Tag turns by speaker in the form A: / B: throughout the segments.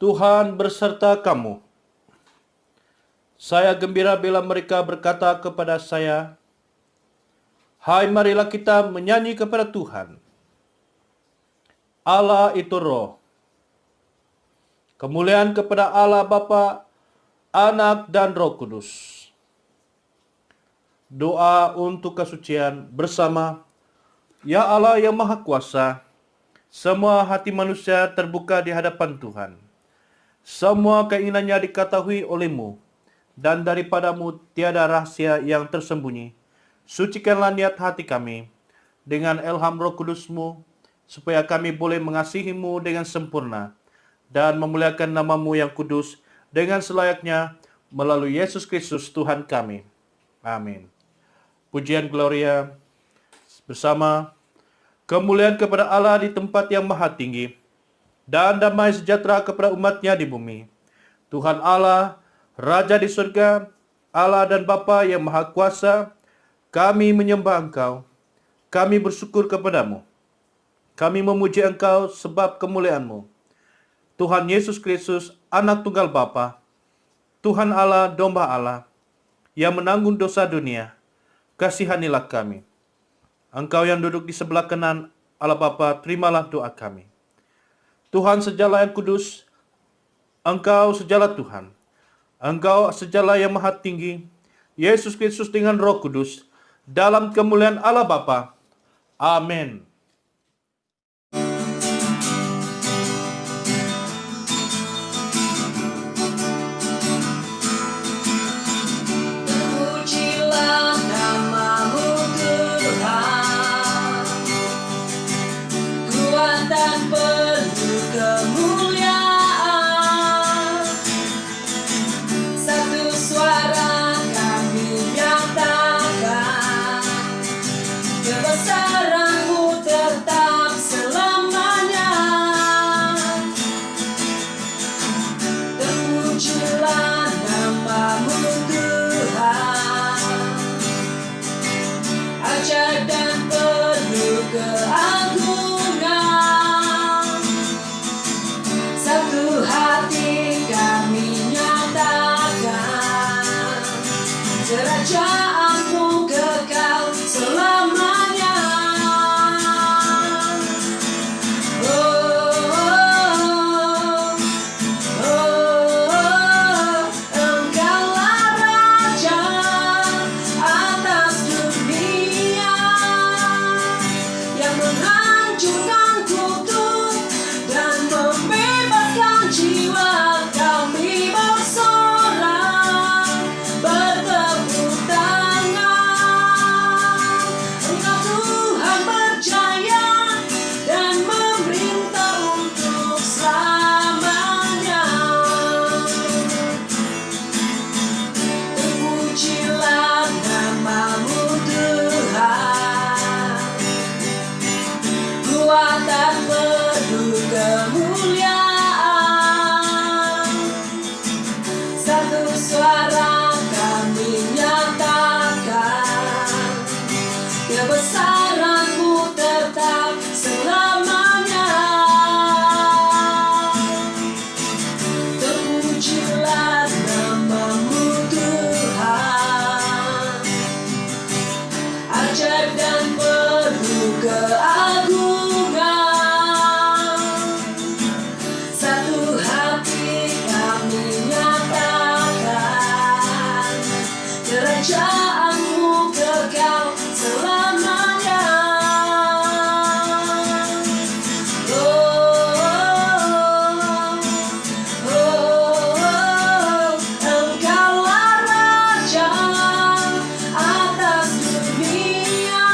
A: Tuhan berserta kamu. Saya gembira bila mereka berkata kepada saya, "Hai, marilah kita menyanyi kepada Tuhan." Allah itu roh. Kemuliaan kepada Allah Bapa, Anak, dan Roh Kudus. Doa untuk kesucian bersama. Ya Allah yang Maha Kuasa, semua hati manusia terbuka di hadapan Tuhan. Semua keinginannya diketahui oleh-Mu, dan daripadamu tiada rahasia yang tersembunyi. Sucikanlah niat hati kami dengan ilham Roh Kudus-Mu, supaya kami boleh mengasihi-Mu dengan sempurna dan memuliakan nama-Mu yang kudus dengan selayaknya melalui Yesus Kristus Tuhan kami. Amin. Pujian Gloria bersama. Kemuliaan kepada Allah di tempat yang maha tinggi, dan damai sejahtera kepada umat-Nya di bumi. Tuhan Allah, Raja di surga, Allah dan Bapa yang Maha Kuasa, kami menyembah Engkau, kami bersyukur kepadamu, kami memuji Engkau sebab kemuliaan-Mu. Tuhan Yesus Kristus, Anak Tunggal Bapa, Tuhan Allah, Domba Allah, yang menanggung dosa dunia, kasihanilah kami. Engkau yang duduk di sebelah kanan Allah Bapa, terimalah doa kami. Tuhan sejala yang kudus, Engkau sejala Tuhan. Engkau sejala yang maha tinggi, Yesus Kristus dengan Roh Kudus, dalam kemuliaan Allah Bapa. Amin.
B: Kerajaanmu kekal selamanya. Engkaulah Raja atas dunia, yang menghancurkan kutub dan membebaskan jiwa. Kami bersorak, bertepuk tangan. Engkau Tuhan berjaya dan memerintah untuk selamanya. Terpujilah nama-Mu Tuhan, kuatan penuh kemuliaan. Satu suara kami nyatakan, kebesaran-Mu tetap selamanya. Terpujilah nama-Mu Tuhan, ajaib dan penuh keagungan. Satu hati kami nyatakan, kerajaan-Mu kekal selamanya. Engkaulah Raja atas dunia,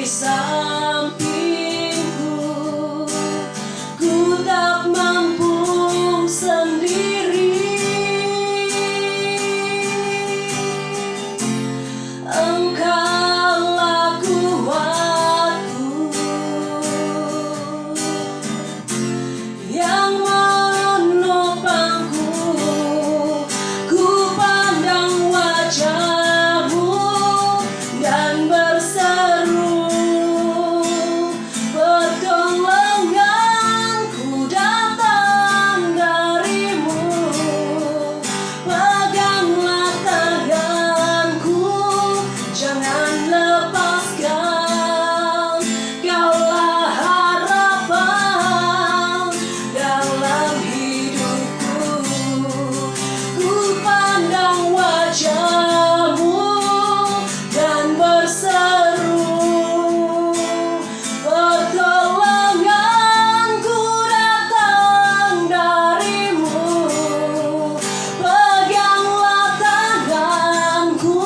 B: di sampingku, ku tak mampu sendiri. Engkaulah kuatku yang menopangku, ku pandang wajah-Mu dan berseru, pertolonganku datang dari-Mu. Peganglah tanganku, jangan lepaskan, Kaulah harapan dalam hidupku. Ku pandang wajah-Mu dan berseru, pertolonganku datang dari-Mu. Peganglah tanganku,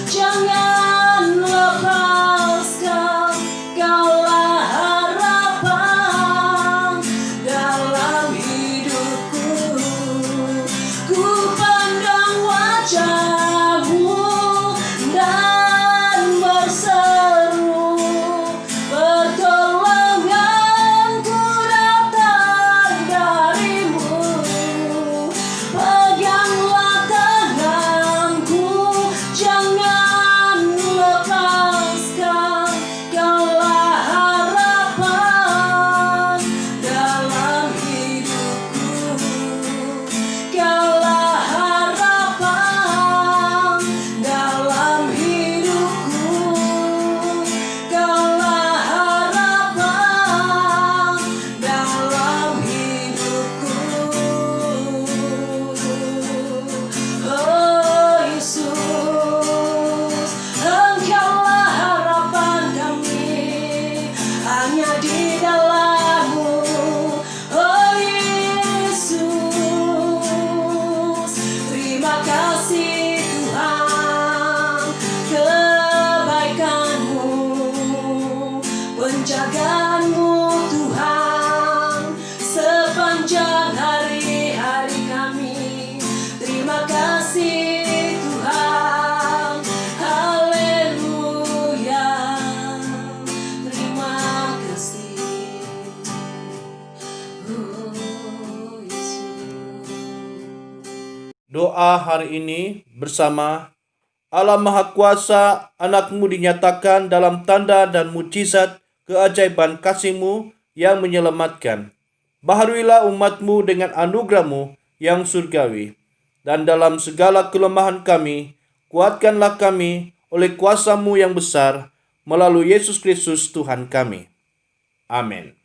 B: jangan lepaskan, Kaulah harapan dalam hidupku. Ku pandang wajah-Mu dan berseru, pertolonganku datang dari-Mu. Peganglah tanganku, jangan lepaskan, Kaulah harapan dalam hidupku. Kaulah harapan dalam hidupku. Kaulah harapan dalam hidupku. Oh Yesus, Engkaulah harapan kami, hanya di dalam-Mu. Oh Yesus, terima kasih Tuhan, kebaikan-Mu, penjagaan-Mu Tuhan, sepanjang hari-hari kami. Terima kasih Tuhan, haleluya. Terima kasih, oh Yesus.
A: Doa hari ini bersama. Allah Maha Kuasa, anak-Mu dinyatakan dalam tanda dan mujizat keajaiban kasih-Mu yang menyelamatkan. Baharuilah umat-Mu dengan anugerah-Mu yang surgawi. Dan dalam segala kelemahan kami, kuatkanlah kami oleh kuasa-Mu yang besar, melalui Yesus Kristus Tuhan kami. Amin.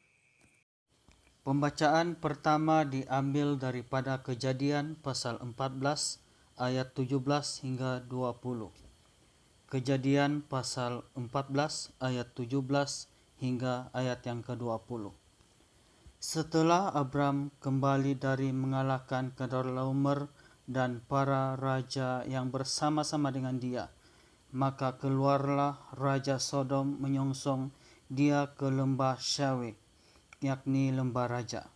C: Pembacaan pertama diambil daripada Kejadian pasal 14 ayat 17 hingga 20. Kejadian pasal 14 ayat 17 hingga ayat yang ke-20. Setelah Abram kembali dari mengalahkan Kedorlaomer dan para raja yang bersama-sama dengan dia, maka keluarlah Raja Sodom menyongsong dia ke lembah Syawe, yakni lembah raja.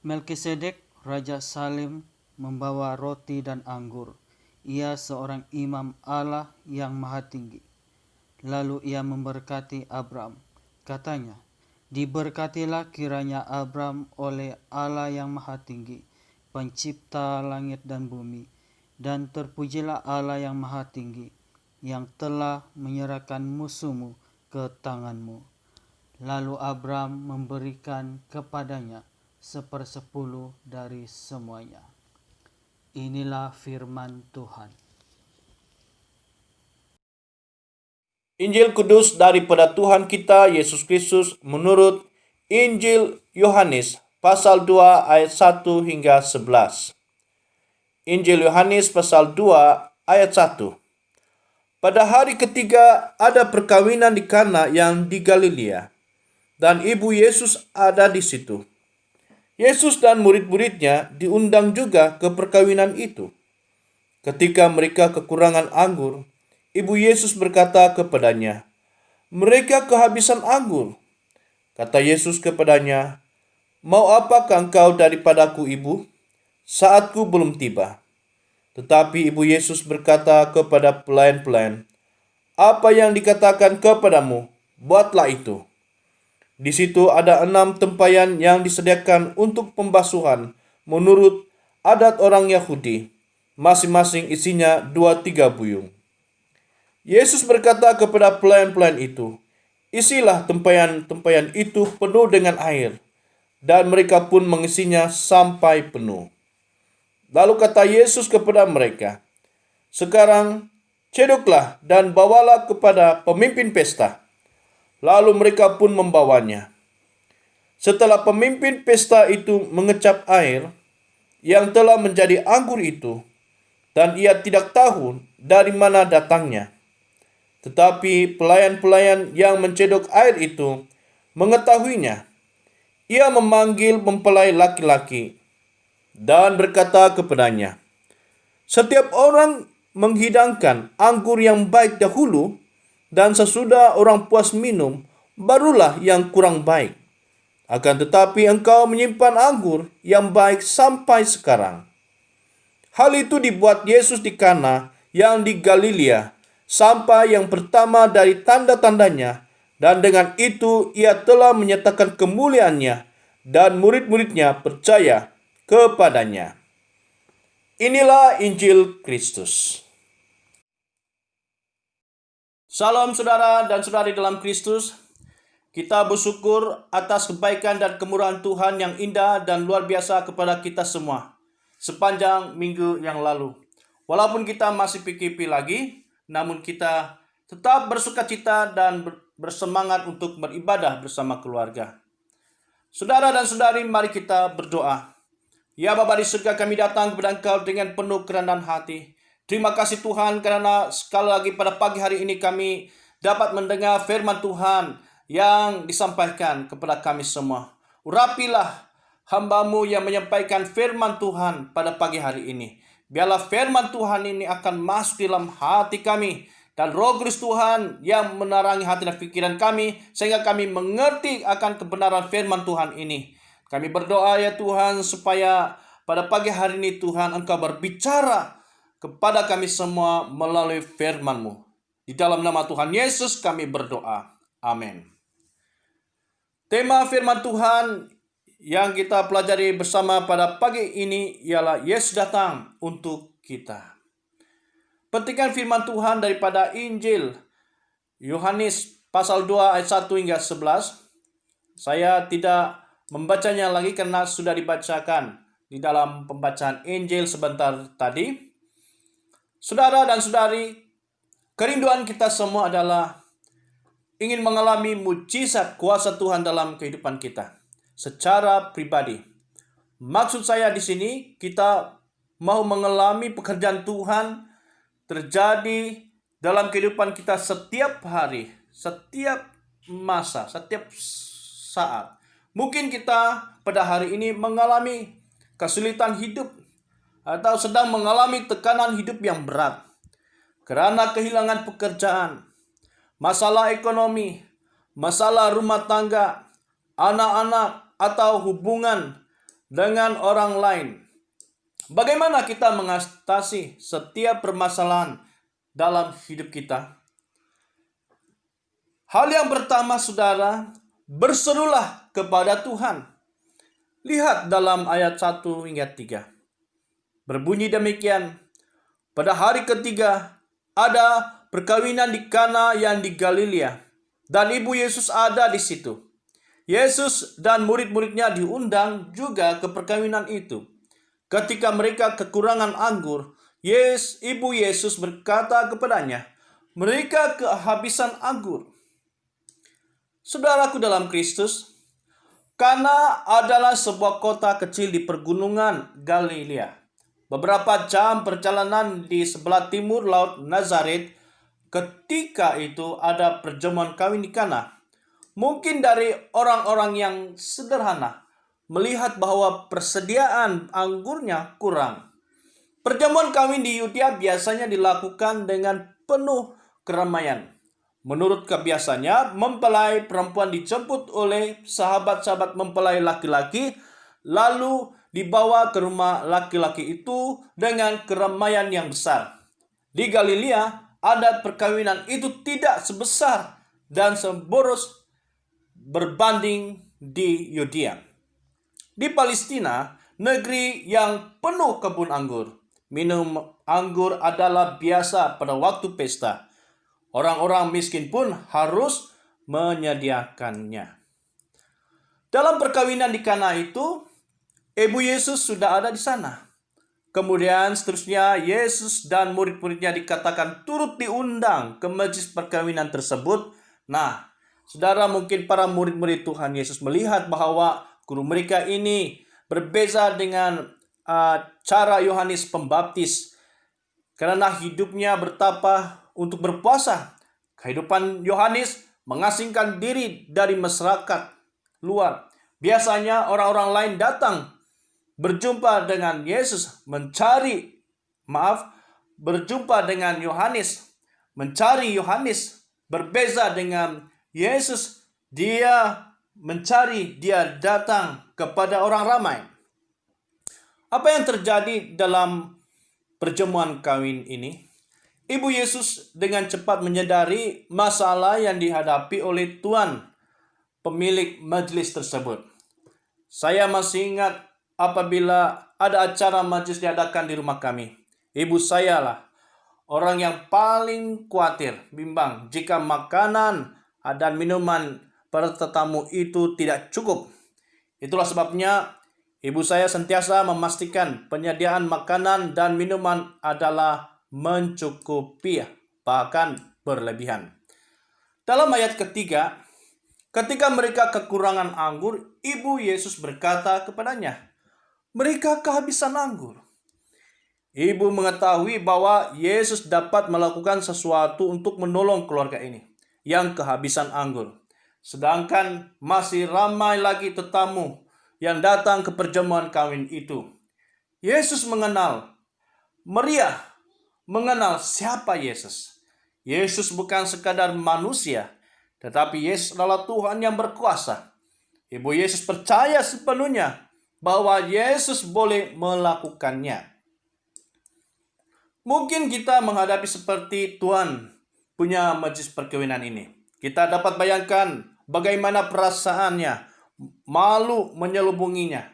C: Melkisedek, Raja Salem, membawa roti dan anggur. Ia seorang imam Allah yang maha tinggi. Lalu ia memberkati Abram. Katanya, diberkatilah kiranya Abram oleh Allah yang maha tinggi, pencipta langit dan bumi, dan terpujilah Allah yang maha tinggi, yang telah menyerahkan musuhmu ke tanganmu. Lalu Abram memberikan kepadanya 1/10 dari semuanya. Inilah firman Tuhan.
A: Injil Kudus daripada Tuhan kita Yesus Kristus menurut Injil Yohanes pasal 2 ayat 1 hingga 11. Injil Yohanes pasal 2 ayat 1. Pada hari ketiga ada perkawinan di Kana yang di Galilea, dan ibu Yesus ada di situ. Yesus dan murid-muridnya diundang juga ke perkawinan itu. Ketika mereka kekurangan anggur, ibu Yesus berkata kepadanya, mereka kehabisan anggur. Kata Yesus kepadanya, "Mau apakah engkau daripadaku, ibu? Saatku belum tiba." Tetapi ibu Yesus berkata kepada pelayan-pelayan, "Apa yang dikatakan kepadamu, buatlah itu." Di situ ada 6 tempayan yang disediakan untuk pembasuhan menurut adat orang Yahudi. Masing-masing isinya 2-3 buyung. Yesus berkata kepada pelayan-pelayan itu, "Isilah tempayan-tempayan itu penuh dengan air." Dan mereka pun mengisinya sampai penuh. Lalu kata Yesus kepada mereka, "Sekarang cedoklah dan bawalah kepada pemimpin pesta." Lalu mereka pun membawanya. Setelah pemimpin pesta itu mengecap air yang telah menjadi anggur itu, dan ia tidak tahu dari mana datangnya. Tetapi pelayan-pelayan yang mencedok air itu mengetahuinya. Ia memanggil mempelai laki-laki dan berkata kepadanya, "Setiap orang menghidangkan anggur yang baik dahulu, dan sesudah orang puas minum, barulah yang kurang baik. Akan tetapi engkau menyimpan anggur yang baik sampai sekarang." Hal itu dibuat Yesus di Kana yang di Galilea, sampai yang pertama dari tanda-tandanya, dan dengan itu ia telah menyatakan kemuliaannya, dan murid-muridnya percaya kepadanya. Inilah Injil Kristus. Salam saudara dan saudari dalam Kristus. Kita bersyukur atas kebaikan dan kemurahan Tuhan yang indah dan luar biasa kepada kita semua sepanjang minggu yang lalu. Walaupun kita masih PKP lagi, namun kita tetap bersukacita dan bersemangat untuk beribadah bersama keluarga. Saudara dan saudari, mari kita berdoa. Ya Bapa di surga, kami datang kepada Engkau dengan penuh kerendahan hati. Terima kasih Tuhan karena sekali lagi pada pagi hari ini kami dapat mendengar firman Tuhan yang disampaikan kepada kami semua. Urapilah hamba-Mu yang menyampaikan firman Tuhan pada pagi hari ini. Biarlah firman Tuhan ini akan masuk dalam hati kami, dan Roh Kudus Tuhan yang menerangi hati dan pikiran kami sehingga kami mengerti akan kebenaran firman Tuhan ini. Kami berdoa ya Tuhan supaya pada pagi hari ini Tuhan Engkau berbicara kepada kami semua melalui firman-Mu. Di dalam nama Tuhan Yesus kami berdoa. Amin. Tema firman Tuhan yang kita pelajari bersama pada pagi ini ialah Yesus datang untuk kita. Petikan firman Tuhan daripada Injil Yohanes pasal 2 ayat 1 hingga 11. Saya tidak membacanya lagi karena sudah dibacakan di dalam pembacaan Injil sebentar tadi. Saudara dan saudari, kerinduan kita semua adalah ingin mengalami mujizat kuasa Tuhan dalam kehidupan kita secara pribadi. Maksud saya di sini kita mau mengalami pekerjaan Tuhan terjadi dalam kehidupan kita setiap hari, setiap masa, setiap saat. Mungkin kita pada hari ini mengalami kesulitan hidup atau sedang mengalami tekanan hidup yang berat karena kehilangan pekerjaan, masalah ekonomi, masalah rumah tangga, anak-anak, atau hubungan dengan orang lain. Bagaimana kita mengatasi setiap permasalahan dalam hidup kita? Hal yang pertama, saudara, berserulah kepada Tuhan. Lihat dalam ayat 1 hingga 3. Berbunyi demikian, pada hari ketiga ada perkawinan di Kana yang di Galilea, dan ibu Yesus ada di situ. Yesus dan murid-muridnya diundang juga ke perkawinan itu. Ketika mereka kekurangan anggur, ibu Yesus berkata kepadanya, "Mereka kehabisan anggur." Saudaraku dalam Kristus, Kana adalah sebuah kota kecil di pergunungan Galilea. Beberapa jam perjalanan di sebelah timur laut Nazaret. Ketika itu ada perjamuan kawin di Kana. Mungkin dari orang-orang yang sederhana melihat bahwa persediaan anggurnya kurang. Perjamuan kawin di Yudea biasanya dilakukan dengan penuh keramaian. Menurut kebiasaannya, mempelai perempuan dijemput oleh sahabat-sahabat mempelai laki-laki, lalu dibawa ke rumah laki-laki itu dengan keramaian yang besar. Di Galilea, adat perkawinan itu tidak sebesar dan seboros berbanding di Yudea. Di Palestina, negeri yang penuh kebun anggur, minum anggur adalah biasa pada waktu pesta. Orang-orang miskin pun harus menyediakannya. Dalam perkawinan di Kana itu, Ibu Yesus sudah ada di sana. Kemudian seterusnya Yesus dan murid-muridnya dikatakan turut diundang ke majlis perkawinan tersebut. Nah, saudara, mungkin para murid-murid Tuhan Yesus melihat bahwa guru mereka ini berbeza dengan cara Yohanes Pembaptis. Karena hidupnya bertapa untuk berpuasa. Kehidupan Yohanes mengasingkan diri dari masyarakat luar. Biasanya orang-orang lain datang berjumpa dengan Yesus, berjumpa dengan Yohanes, mencari Yohanes. Berbeza dengan Yesus, dia datang kepada orang ramai. Apa yang terjadi dalam perjamuan kawin ini? Ibu Yesus dengan cepat menyadari masalah yang dihadapi oleh tuan pemilik majelis tersebut. Saya masih ingat apabila ada acara majelis diadakan di rumah kami. Ibu saya lah orang yang paling khawatir, bimbang jika makanan dan minuman para tetamu itu tidak cukup. Itulah sebabnya ibu saya sentiasa memastikan penyediaan makanan dan minuman adalah mencukupi, bahkan berlebihan. Dalam ayat ketiga, ketika mereka kekurangan anggur, Ibu Yesus berkata kepadanya, "Mereka kehabisan anggur." Ibu mengetahui bahwa Yesus dapat melakukan sesuatu untuk menolong keluarga ini yang kehabisan anggur. Sedangkan masih ramai lagi tetamu yang datang ke perjamuan kawin itu. Yesus Maria mengenal siapa Yesus. Yesus bukan sekadar manusia, tetapi Yesus adalah Tuhan yang berkuasa. Ibu Yesus percaya sepenuhnya bahwa Yesus boleh melakukannya. Mungkin kita menghadapi seperti Tuhan punya majlis perkawinan ini. Kita dapat bayangkan bagaimana perasaannya, malu menyelubunginya.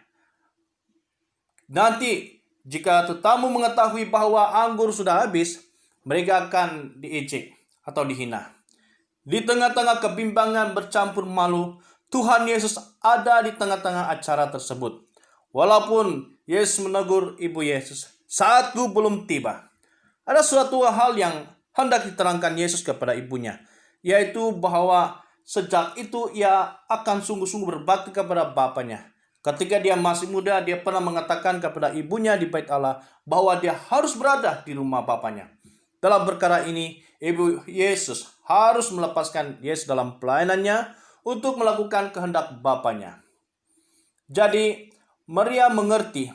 A: Nanti jika tetamu mengetahui bahwa anggur sudah habis, mereka akan diejek atau dihina. Di tengah-tengah kebimbangan bercampur malu, Tuhan Yesus ada di tengah-tengah acara tersebut. Walaupun Yesus menegur Ibu Yesus, "Saatku belum tiba." Ada suatu hal yang hendak diterangkan Yesus kepada ibunya, yaitu bahwa sejak itu ia akan sungguh-sungguh berbakti kepada Bapanya. Ketika dia masih muda, dia pernah mengatakan kepada ibunya di bait Allah bahwa dia harus berada di rumah Bapanya. Dalam perkara ini, Ibu Yesus harus melepaskan Yesus dalam pelayanannya untuk melakukan kehendak Bapanya. Jadi, Maria mengerti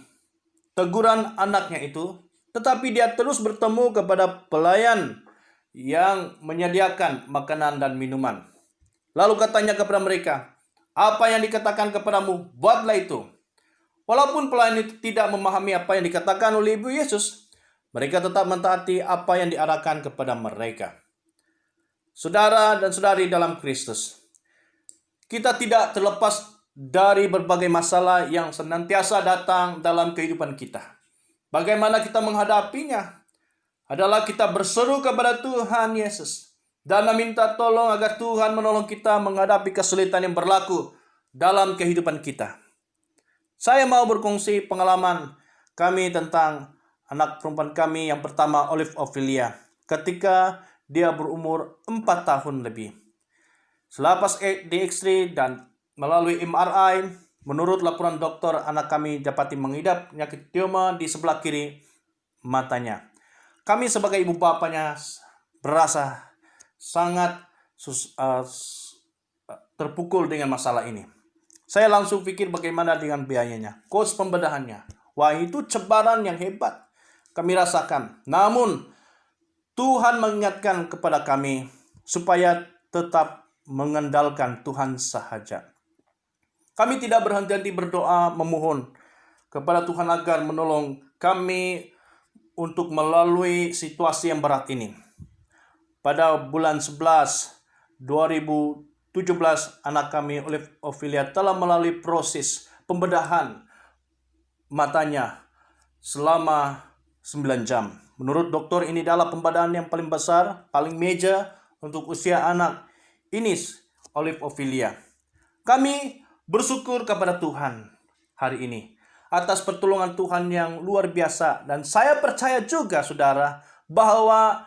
A: teguran anaknya itu, tetapi dia terus bertemu kepada pelayan yang menyediakan makanan dan minuman. Lalu katanya kepada mereka, "Apa yang dikatakan kepadamu, buatlah itu." Walaupun pelayan itu tidak memahami apa yang dikatakan oleh Ibu Yesus, mereka tetap mentaati apa yang diarahkan kepada mereka. Saudara dan saudari dalam Kristus, kita tidak terlepas dari berbagai masalah yang senantiasa datang dalam kehidupan kita. Bagaimana kita menghadapinya adalah kita berseru kepada Tuhan Yesus dan meminta tolong agar Tuhan menolong kita menghadapi kesulitan yang berlaku dalam kehidupan kita. Saya mau berkongsi pengalaman kami tentang anak perempuan kami yang pertama, Olive Ophelia, ketika dia berumur 4 tahun lebih. Selepas di X-ray dan melalui MRI, menurut laporan dokter, anak kami dapati mengidap penyakit tumor di sebelah kiri matanya. Kami sebagai ibu bapanya berasa sangat terpukul dengan masalah ini. Saya langsung pikir bagaimana dengan biayanya, kos pembedahannya. Wah, itu cebaran yang hebat kami rasakan. Namun, Tuhan mengingatkan kepada kami supaya tetap mengandalkan Tuhan sahaja. Kami tidak berhenti-henti berdoa memohon kepada Tuhan agar menolong kami untuk melalui situasi yang berat ini. Pada bulan 11 2017, anak kami Ophelia telah melalui proses pembedahan matanya selama 9 jam. Menurut dokter, ini adalah pembedahan yang paling besar, paling major untuk usia anak Ines Olive Ophelia. Kami bersyukur kepada Tuhan hari ini atas pertolongan Tuhan yang luar biasa. Dan saya percaya juga, saudara, bahwa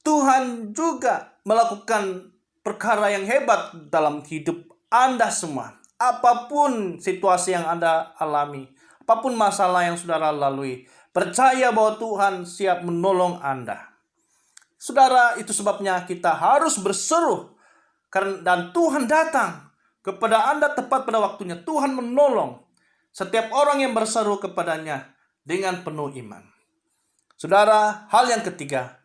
A: Tuhan juga melakukan perkara yang hebat dalam hidup Anda semua. Apapun situasi yang Anda alami, apapun masalah yang saudara lalui, percaya bahwa Tuhan siap menolong Anda. Saudara, itu sebabnya kita harus berseru. Dan Tuhan datang kepada Anda tepat pada waktunya. Tuhan menolong setiap orang yang berseru kepadanya dengan penuh iman. Saudara, hal yang ketiga,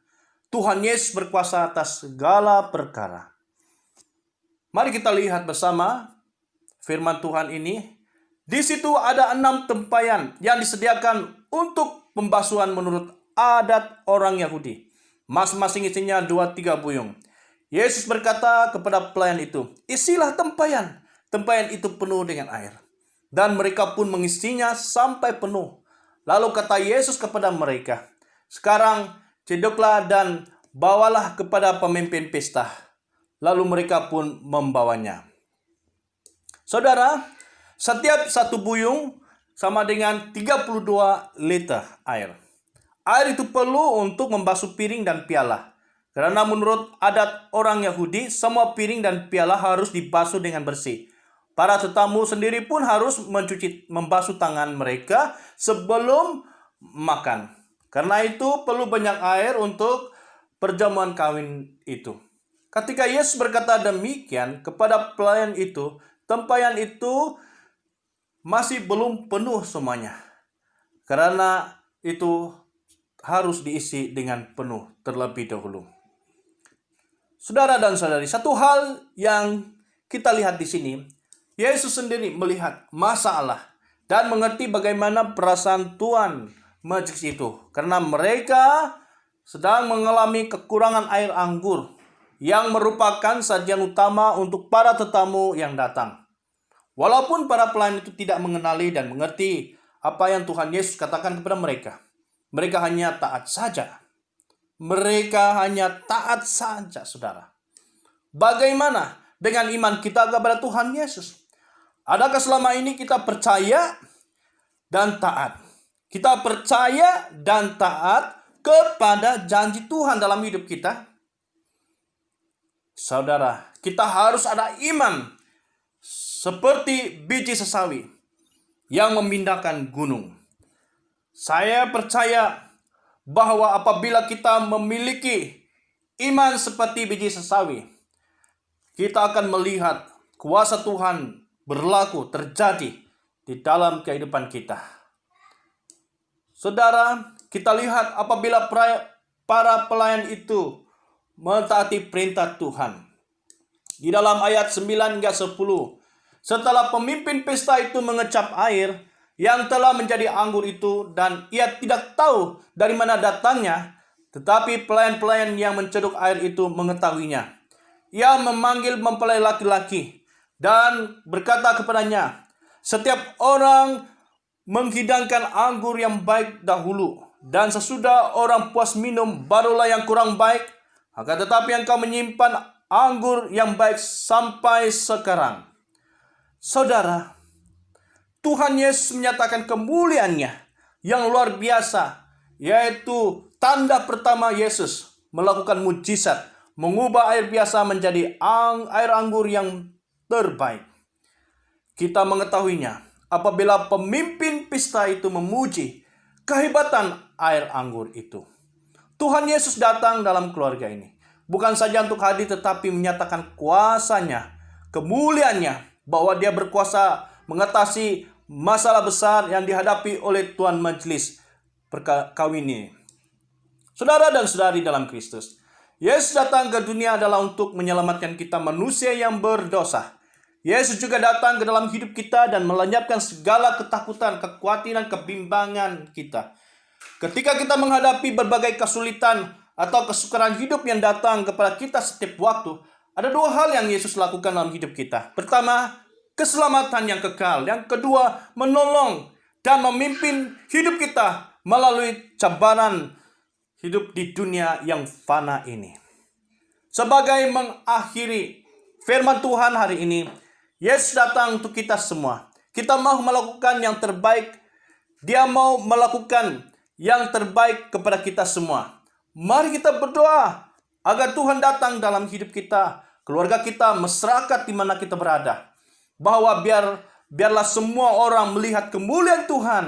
A: Tuhan Yesus berkuasa atas segala perkara. Mari kita lihat bersama firman Tuhan ini. Di situ ada 6 tempayan yang disediakan untuk pembasuhan menurut adat orang Yahudi. Masing-masing isinya 2-3 buyung. Yesus berkata kepada pelayan itu, "Isilah tempayan." Tempayan itu penuh dengan air. Dan mereka pun mengisinya sampai penuh. Lalu kata Yesus kepada mereka, "Sekarang cedoklah dan bawalah kepada pemimpin pesta." Lalu mereka pun membawanya. Saudara, setiap satu buyung sama dengan 32 liter air. Air itu perlu untuk membasuh piring dan piala. Karena menurut adat orang Yahudi, semua piring dan piala harus dibasuh dengan bersih. Para tetamu sendiri pun harus membasuh tangan mereka sebelum makan. Karena itu perlu banyak air untuk perjamuan kawin itu. Ketika Yesus berkata demikian kepada pelayan itu, tempayan itu masih belum penuh semuanya. Karena itu harus diisi dengan penuh terlebih dahulu. Saudara dan saudari, satu hal yang kita lihat di sini, Yesus sendiri melihat masalah dan mengerti bagaimana perasaan tuan majelis itu. Karena mereka sedang mengalami kekurangan air anggur yang merupakan sajian utama untuk para tetamu yang datang. Walaupun para pelayan itu tidak mengenali dan mengerti apa yang Tuhan Yesus katakan kepada mereka, mereka hanya taat saja. Mereka hanya taat saja, saudara. Bagaimana dengan iman kita kepada Tuhan Yesus? Adakah selama ini kita percaya dan taat? Kita percaya dan taat kepada janji Tuhan dalam hidup kita? Saudara, kita harus ada iman seperti biji sesawi yang memindahkan gunung. Saya percaya bahwa apabila kita memiliki iman seperti biji sesawi, kita akan melihat kuasa Tuhan berlaku terjadi di dalam kehidupan kita. Saudara, kita lihat apabila para pelayan itu mentaati perintah Tuhan. Di dalam ayat 9 hingga 10, setelah pemimpin pesta itu mengecap air yang telah menjadi anggur itu, dan ia tidak tahu dari mana datangnya, tetapi pelayan-pelayan yang mencedok air itu mengetahuinya. Ia memanggil mempelai laki-laki dan berkata kepadanya, "Setiap orang menghidangkan anggur yang baik dahulu, dan sesudah orang puas minum, barulah yang kurang baik. Akan tetapi engkau menyimpan anggur yang baik sampai sekarang." Saudara, Tuhan Yesus menyatakan kemuliaannya yang luar biasa, yaitu tanda pertama Yesus melakukan mujizat, mengubah air biasa menjadi air anggur yang terbaik. Kita mengetahuinya apabila pemimpin pesta itu memuji kehebatan air anggur itu. Tuhan Yesus datang dalam keluarga ini, bukan saja untuk hadir, tetapi menyatakan kuasanya, kemuliaannya, bahwa dia berkuasa mengatasi masalah besar yang dihadapi oleh tuan majelis perkawin ini. Saudara dan saudari dalam Kristus, Yesus datang ke dunia adalah untuk menyelamatkan kita manusia yang berdosa. Yesus juga datang ke dalam hidup kita dan melenyapkan segala ketakutan, kekhawatiran, kebimbangan kita. Ketika kita menghadapi berbagai kesulitan atau kesukaran hidup yang datang kepada kita setiap waktu, ada dua hal yang Yesus lakukan dalam hidup kita. Pertama, keselamatan yang kekal. Yang kedua, menolong dan memimpin hidup kita melalui cabaran hidup di dunia yang fana ini. Sebagai mengakhiri firman Tuhan hari ini, Yesus datang untuk kita semua. Kita mau melakukan yang terbaik. Dia mau melakukan yang terbaik kepada kita semua. Mari kita berdoa agar Tuhan datang dalam hidup kita, keluarga kita, masyarakat di mana kita berada. Bahwa biarlah semua orang melihat kemuliaan Tuhan.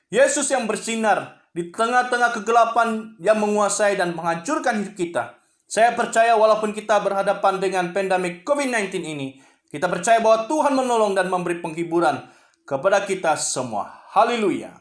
A: Yesus yang bersinar di tengah-tengah kegelapan yang menguasai dan menghancurkan hidup kita. Saya percaya walaupun kita berhadapan dengan pandemi COVID-19 ini, kita percaya bahwa Tuhan menolong dan memberi penghiburan kepada kita semua. Haleluya.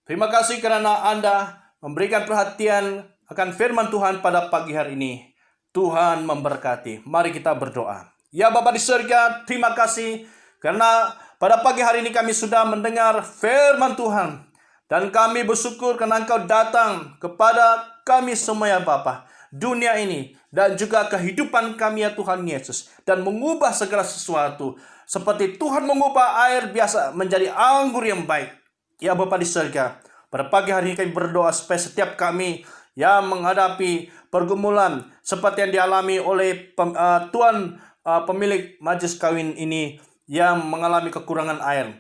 A: Terima kasih karena Anda memberikan perhatian akan firman Tuhan pada pagi hari ini. Tuhan memberkati. Mari kita berdoa. Ya Bapa di surga, terima kasih karena pada pagi hari ini kami sudah mendengar firman Tuhan. Dan kami bersyukur karena Engkau datang kepada kami semua ya Bapa. Dunia ini dan juga kehidupan kami ya Tuhan Yesus. Dan mengubah segala sesuatu. Seperti Tuhan mengubah air biasa menjadi anggur yang baik. Ya Bapa di surga, pada pagi hari ini kami berdoa supaya setiap kami yang menghadapi pergumulan seperti yang dialami oleh Tuan pemilik majlis kawin ini yang mengalami kekurangan air.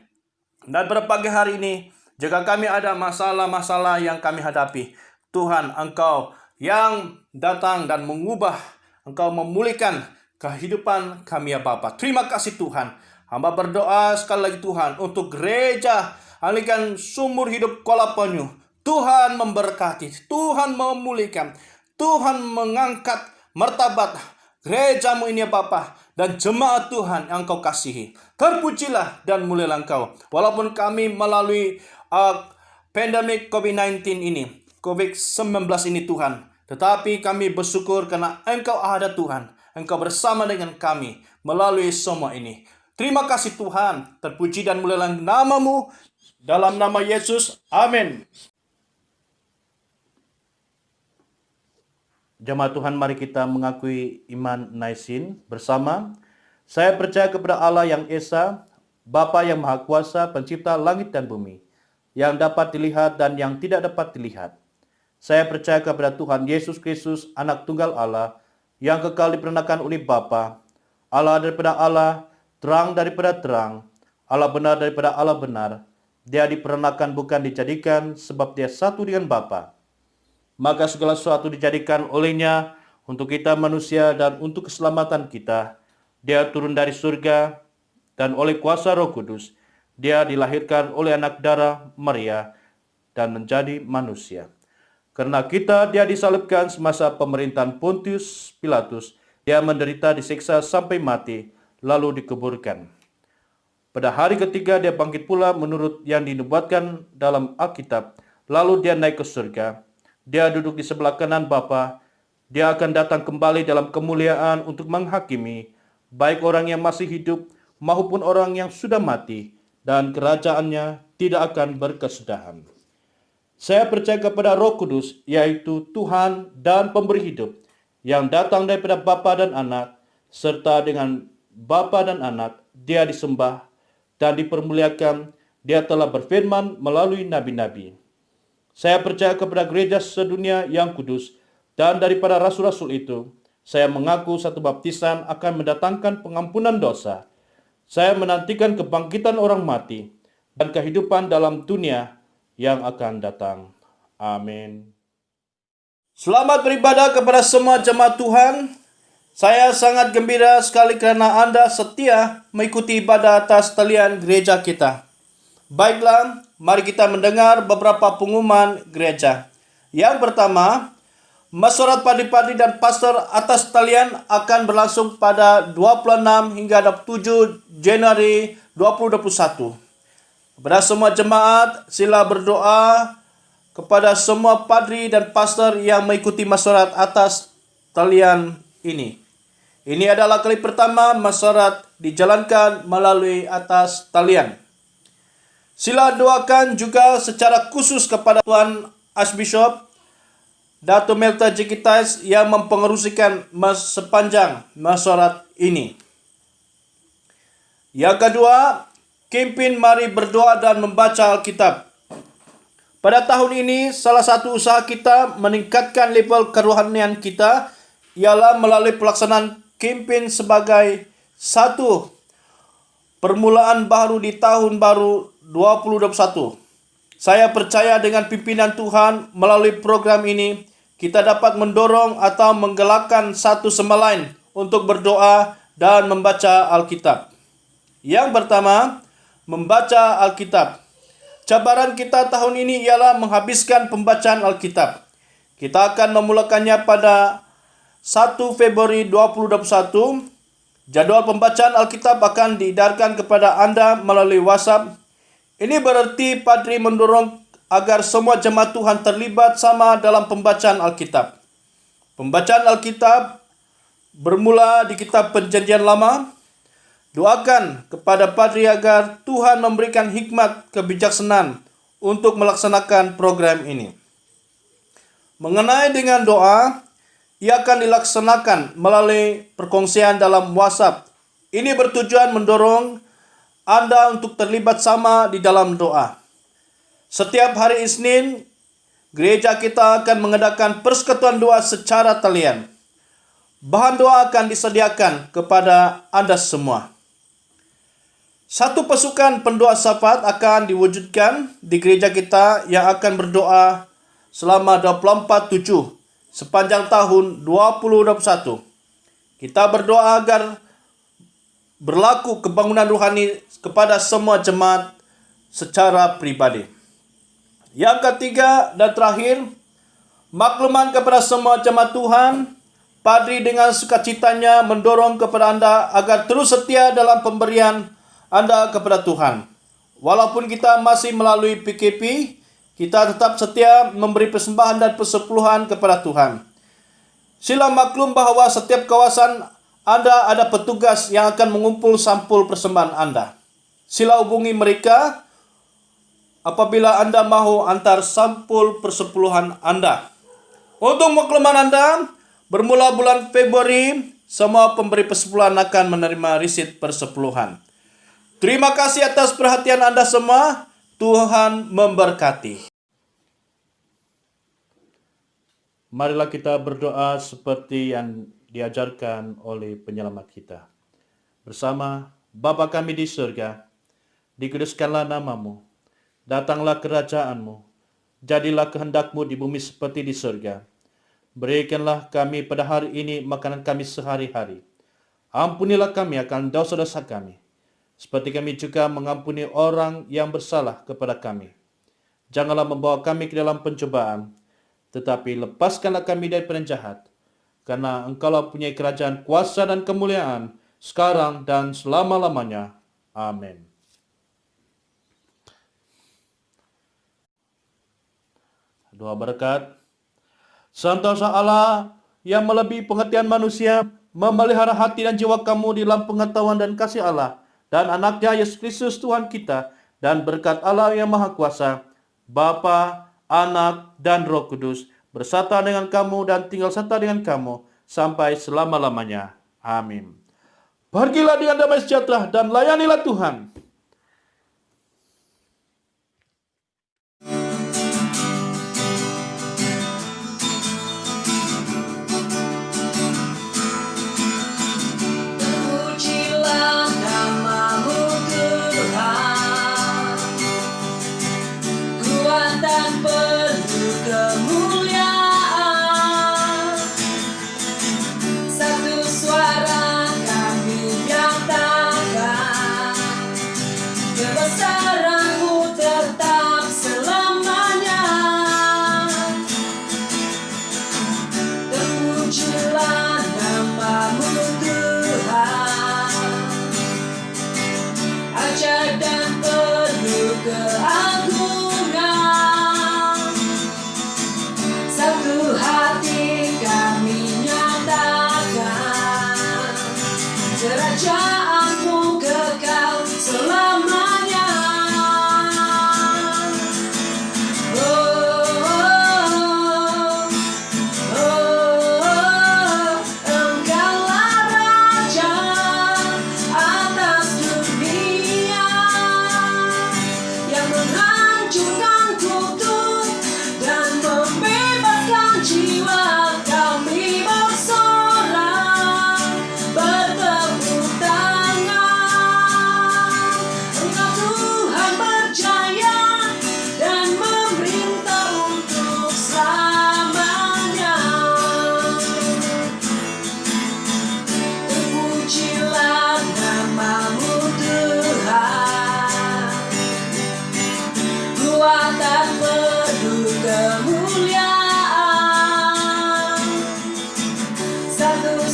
A: Dan pada pagi hari ini, jika kami ada masalah-masalah yang kami hadapi, Tuhan Engkau yang datang dan mengubah, Engkau memulihkan kehidupan kami ya Bapa. Terima kasih Tuhan. Hamba berdoa sekali lagi Tuhan untuk gereja Anglikan Sumur Hidup Kuala Penyu. Tuhan memberkati, Tuhan memulihkan, Tuhan mengangkat martabat gerejamu ini ya Bapa, dan jemaat Tuhan yang Engkau kasihi. Terpujilah dan mulialah Engkau. Walaupun kami melalui pandemik COVID-19 ini, COVID-19 ini Tuhan, tetapi kami bersyukur karena Engkau ada Tuhan. Engkau bersama dengan kami melalui semua ini. Terima kasih Tuhan. Terpuji dan mulialah nama-Mu. Dalam nama Yesus. Amin. Jemaat Tuhan, mari kita mengakui iman Naisin bersama. Saya percaya kepada Allah yang Esa, Bapa yang Maha Kuasa, pencipta langit dan bumi, yang dapat dilihat dan yang tidak dapat dilihat. Saya percaya kepada Tuhan Yesus Kristus, Anak Tunggal Allah, yang kekal diperanakan oleh Bapa, Allah daripada Allah, terang daripada terang, Allah benar daripada Allah benar. Dia diperanakan bukan dijadikan, sebab dia satu dengan Bapa. Maka segala sesuatu dijadikan olehnya untuk kita manusia dan untuk keselamatan kita. Dia turun dari surga dan oleh kuasa Roh Kudus, dia dilahirkan oleh anak darah Maria dan menjadi manusia. Karena kita, dia disalibkan semasa pemerintahan Pontius Pilatus. Dia menderita, disiksa sampai mati, lalu dikuburkan. Pada hari ketiga dia bangkit pula menurut yang dinubuatkan dalam Alkitab. Lalu dia naik ke surga. Dia duduk di sebelah kanan Bapa. Dia akan datang kembali dalam kemuliaan untuk menghakimi baik orang yang masih hidup maupun orang yang sudah mati, dan kerajaannya tidak akan berkesudahan. Saya percaya kepada Roh Kudus, yaitu Tuhan dan pemberi hidup, yang datang daripada Bapa dan Anak, serta dengan Bapa dan Anak dia disembah dan dipermuliakan. Dia telah berfirman melalui nabi-nabi. Saya percaya kepada gereja sedunia yang kudus, dan daripada rasul-rasul itu, saya mengaku satu baptisan akan mendatangkan pengampunan dosa. Saya menantikan kebangkitan orang mati dan kehidupan dalam dunia yang akan datang. Amin. Selamat beribadah kepada semua jemaat Tuhan. Saya sangat gembira sekali karena Anda setia mengikuti ibadah atas talian gereja kita. Baiklah, mari kita mendengar beberapa pengumuman gereja. Yang pertama, Mesyuarat Padi-Padi dan Pastor atas talian akan berlangsung pada 26 hingga 27 Januari 2021. Kepada semua jemaat, sila berdoa kepada semua padri dan pastor yang mengikuti masyarakat atas talian ini. Ini adalah kali pertama masyarakat dijalankan melalui atas talian. Sila doakan juga secara khusus kepada Tuan Archbishop Dato' Melta Jekitais yang mempengerusikan sepanjang masyarakat ini. Yang kedua, kempen Mari Berdoa dan Membaca Alkitab. Pada tahun ini, salah satu usaha kita meningkatkan level kerohanian kita ialah melalui pelaksanaan kempen sebagai satu permulaan baru di tahun baru 2021. Saya percaya dengan pimpinan Tuhan melalui program ini, kita dapat mendorong atau menggerakkan satu sama lain untuk berdoa dan membaca Alkitab. Yang pertama, membaca Alkitab. Cabaran kita tahun ini ialah menghabiskan pembacaan Alkitab. Kita akan memulakannya pada 1 Februari 2021. Jadwal pembacaan Alkitab akan diedarkan kepada Anda melalui WhatsApp. Ini berarti Padri mendorong agar semua jemaat Tuhan terlibat sama dalam pembacaan Alkitab. Pembacaan Alkitab bermula di kitab Perjanjian Lama. Doakan kepada Padri agar Tuhan memberikan hikmat kebijaksanaan untuk melaksanakan program ini. Mengenai dengan doa, ia akan dilaksanakan melalui perkongsian dalam WhatsApp. Ini bertujuan mendorong Anda untuk terlibat sama di dalam doa. Setiap hari Isnin, gereja kita akan mengadakan persekutuan doa secara talian. Bahan doa akan disediakan kepada Anda semua. Satu pasukan pendoa syafaat akan diwujudkan di gereja kita yang akan berdoa selama 24/7 sepanjang tahun 2021. Kita berdoa agar berlaku kebangunan rohani kepada semua jemaat secara pribadi. Yang ketiga dan terakhir, makluman kepada semua jemaat Tuhan. Padri dengan sukacitanya mendorong kepada Anda agar terus setia dalam pemberian Anda kepada Tuhan. Walaupun kita masih melalui PKP, kita tetap setia memberi persembahan dan persepuluhan kepada Tuhan. Sila maklum bahwa setiap kawasan Anda ada petugas yang akan mengumpul sampul persembahan Anda. Sila hubungi mereka apabila Anda mahu antar sampul persepuluhan Anda. Untuk makluman Anda, bermula bulan Februari, semua pemberi persepuluhan akan menerima risit persepuluhan. Terima kasih atas perhatian Anda semua. Tuhan memberkati. Marilah kita berdoa seperti yang diajarkan oleh penyelamat kita. Bersama Bapa kami di surga, dikuduskanlah namamu. Datanglah kerajaan-Mu, jadilah kehendak-Mu di bumi seperti di surga. Berikanlah kami pada hari ini makanan kami sehari-hari. Ampunilah kami akan dosa-dosa kami, seperti kami juga mengampuni orang yang bersalah kepada kami. Janganlah membawa kami ke dalam pencobaan, tetapi lepaskanlah kami dari penjahat. Karena Engkau-lah punya kerajaan, kuasa dan kemuliaan, sekarang dan selama-lamanya. Amin. Doa berkat. Sentosa Allah yang melebihi pengertian manusia, memelihara hati dan jiwa kamu di dalam pengetahuan dan kasih Allah dan anaknya Yesus Kristus Tuhan kita, dan berkat Allah yang Maha Kuasa, Bapa, Anak, dan Roh Kudus, bersatu dengan kamu dan tinggal serta dengan kamu sampai selama-lamanya. Amin. Pergilah dengan damai sejahtera dan layanilah Tuhan.
B: Terpujilah namamu Tuhan, kuatan penuh kemuliaan. Satu suara kami nyatakan,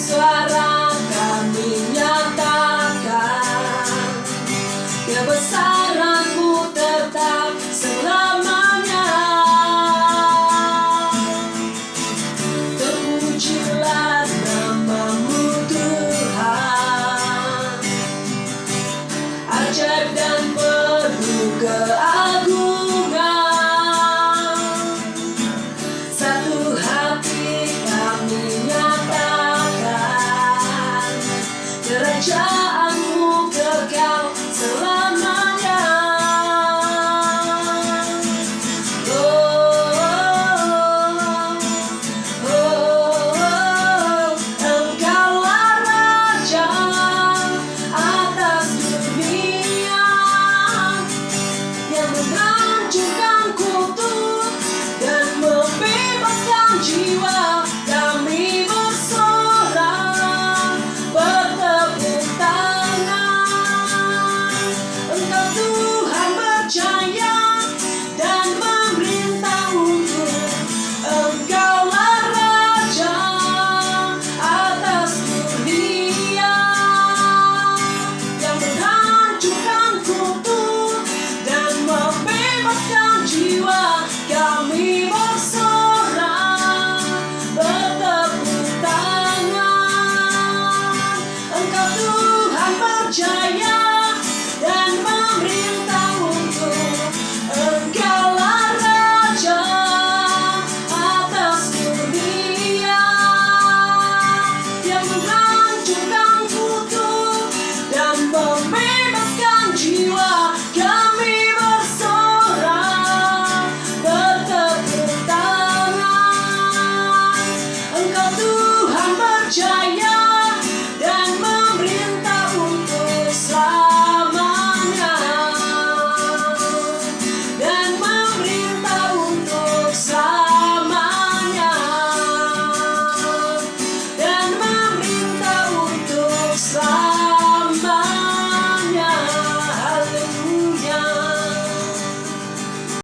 B: suara kami nyatakan, kebesaran-Mu tetap selamanya. Terpujilah nama-Mu Tuhan, ajaib dan penuh keagungan. Satu hati kami nyatakan, kerajaan-Mu kekal selamanya. Engkaulah Raja atas dunia, yang menanjungkan kutuk dan membebaskan jiwa. Kami bersorak, bertepuk tangan. Engkau Tuhan berjaya dan memerintah untuk. Engkaulah Raja atas dunia, yang menghancurkan kutuk dan membebaskan jiwa. Kami bersorak, bertepuk tangan. Engkau Tuhan berjaya dan memerintah untuk. Engkaulah Raja atas dunia, yang